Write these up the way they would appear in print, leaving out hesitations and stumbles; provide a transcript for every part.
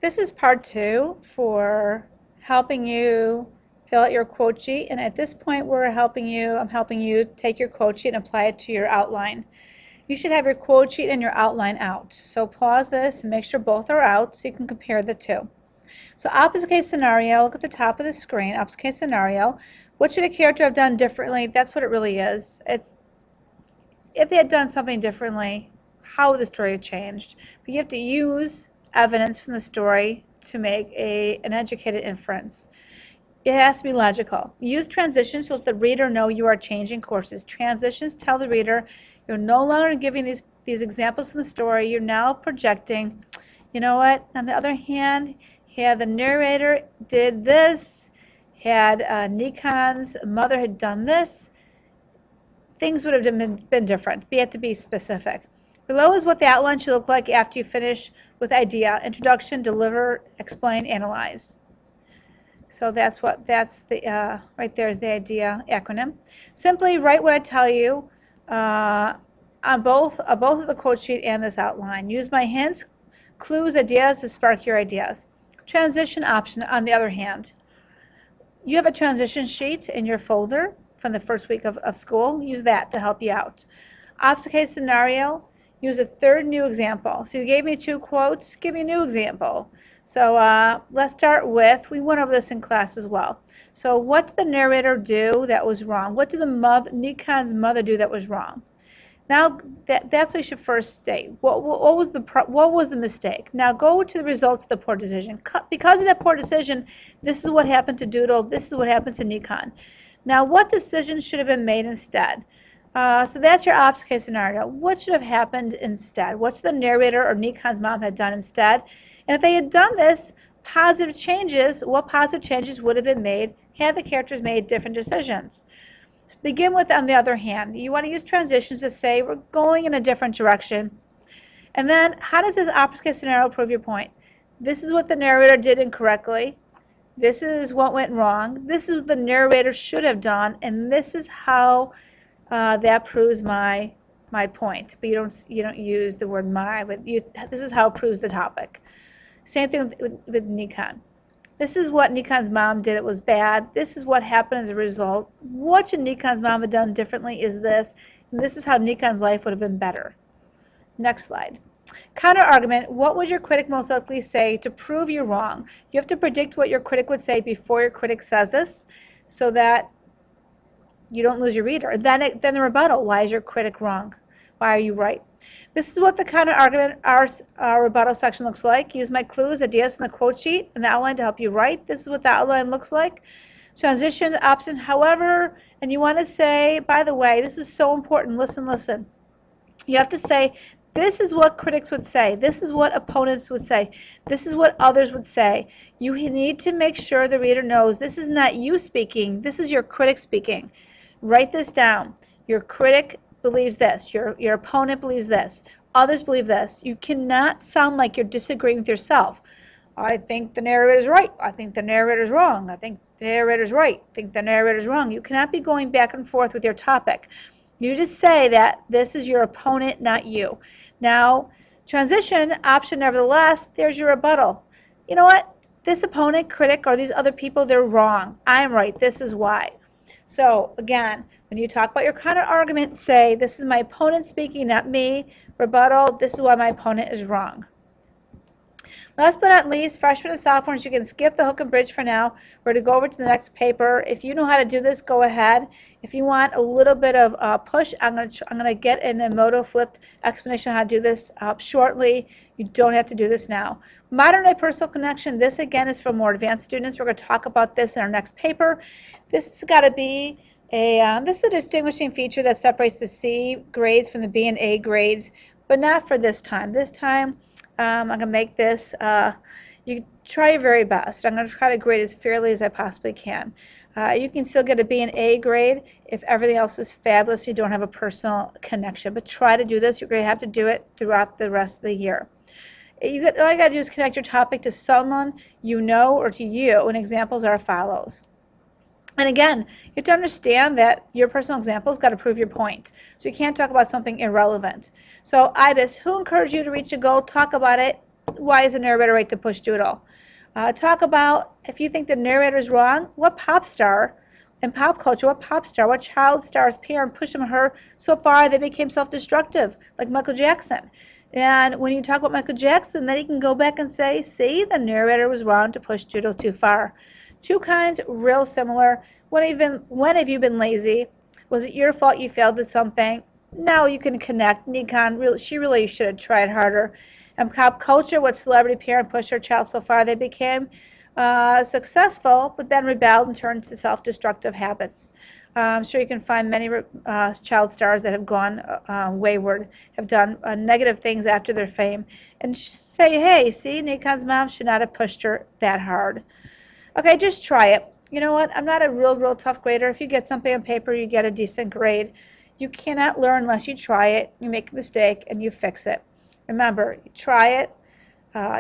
This is part 2 for helping you fill out your quote sheet. And at this point, I'm helping you take your quote sheet and apply it to your outline. You should have your quote sheet and your outline out. So pause this and make sure both are out so you can compare the two. So opposite case scenario, look at the top of the screen, opposite case scenario. What should a character have done differently? That's what it really is. It's if they had done something differently, how would the story have changed? But you have to use evidence from the story to make an educated inference. It has to be logical. Use transitions to let the reader know you are changing courses. Transitions tell the reader you're no longer giving these examples from the story. You're now projecting, you know what, on the other hand, had the narrator did this, had Nikon's mother had done this, things would have been different. We have to be specific. Below is what the outline should look like after you finish with idea, introduction, deliver, explain, analyze. So that's the right there is the idea acronym. Simply write what I tell you on both of the quote sheet and this outline. Use my hints, clues, ideas to spark your ideas. Transition option, on the other hand. You have a transition sheet in your folder from the first week of school. Use that to help you out. Opposite case scenario, use a third new example. So you gave me 2 quotes, give me a new example. So let's start with, we went over this in class as well. So what did the narrator do that was wrong? What did Nikon's mother do that was wrong? Now that's what you should first state. What was the mistake? Now go to the results of the poor decision. Because of that poor decision, this is what happened to Doodle. This is what happened to Nikon. Now, what decision should have been made instead? So that's your opposite case scenario. What should have happened instead? What should the narrator or Nikon's mom have done instead? And if they had done this, positive changes, what positive changes would have been made had the characters made different decisions? So begin with, on the other hand, you want to use transitions to say we're going in a different direction. And then, how does this opposite case scenario prove your point? This is what the narrator did incorrectly. This is what went wrong. This is what the narrator should have done, and this is how that proves my point. But you don't use the word my. But this is how it proves the topic. Same thing with Nikon. This is what Nikon's mom did. It was bad. This is what happened as a result. What should Nikon's mom have done differently is this, and this is how Nikon's life would have been better. Next slide. Counter argument, what would your critic most likely say to prove you're wrong? You have to predict what your critic would say before your critic says this so that you don't lose your reader. Then the rebuttal, why is your critic wrong? Why are you right? This is what the counter argument, our rebuttal section looks like. Use my clues, ideas from the quote sheet and the outline to help you write. This is what the outline looks like. Transition option, however, and you want to say, by the way, this is so important. Listen. You have to say, this is what critics would say. This is what opponents would say. This is what others would say. You need to make sure the reader knows this is not you speaking. This is your critic speaking. Write this down. Your critic believes this. Your opponent believes this. Others believe this. You cannot sound like you're disagreeing with yourself. I think the narrator is right. I think the narrator is wrong. I think the narrator is right. I think the narrator is wrong. You cannot be going back and forth with your topic. You just say that this is your opponent, not you. Now, transition option, nevertheless, there's your rebuttal. You know what? This opponent, critic, or these other people, they're wrong. I'm right. This is why. So, again, when you talk about your counter argument, say, this is my opponent speaking, not me. Rebuttal, this is why my opponent is wrong. Last but not least, freshmen and sophomores, you can skip the hook and bridge for now. We're going to go over to the next paper. If you know how to do this, go ahead. If you want a little bit of push, I'm going to get an Emoto flipped explanation on how to do this shortly. You don't have to do this now. Modern day personal connection, this again is for more advanced students. We're going to talk about this in our next paper. This has got to be this is a distinguishing feature that separates the C grades from the B and A grades, but not for this time. This time, I'm going to make this, you try your very best. I'm going to try to grade as fairly as I possibly can. You can still get a B and A grade if everything else is fabulous, you don't have a personal connection. But try to do this. You're going to have to do it throughout the rest of the year. All you got to do is connect your topic to someone you know or to you, and examples are as follows. And again, you have to understand that your personal example's got to prove your point. So you can't talk about something irrelevant. So IBIS, who encouraged you to reach a goal? Talk about it. why is the narrator right to push doodle? Talk about, if you think the narrator is wrong, what pop star in pop culture, what child star's parent pushed him or her so far they became self-destructive, like Michael Jackson. And when you talk about Michael Jackson, then you can go back and say, see, the narrator was wrong to push doodle too far. Two kinds, real similar. When have you been lazy? Was it your fault you failed at something? Now you can connect. Nikon, she really should have tried harder. And pop culture, what celebrity parent pushed their child so far they became successful, but then rebelled and turned to self-destructive habits. I'm sure you can find many child stars that have gone wayward, have done negative things after their fame, and say, hey, see, Nikon's mom should not have pushed her that hard. Okay, just try it. You know what? I'm not a real tough grader. If you get something on paper, you get a decent grade. You cannot learn unless you try it, you make a mistake, and you fix it. Remember, you try it,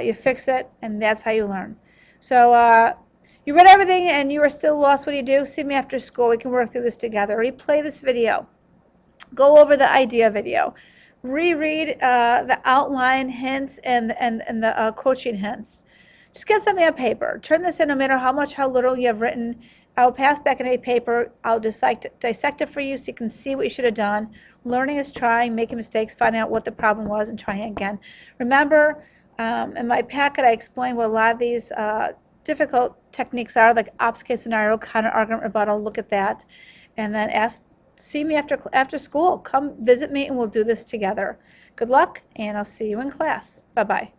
you fix it, and that's how you learn. So you read everything and you are still lost. What do you do? See me after school. We can work through this together. Replay this video. Go over the idea video. Reread the outline hints and the coaching hints. Just get something on paper. Turn this in no matter how little you have written. I'll pass back in a paper. I'll dissect it for you so you can see what you should have done. Learning is trying, making mistakes, finding out what the problem was, and trying again. Remember, in my packet, I explained what a lot of these difficult techniques are, like obfuscate scenario, counter argument, rebuttal. Look at that. And then see me after school. Come visit me and we'll do this together. Good luck, and I'll see you in class. Bye-bye.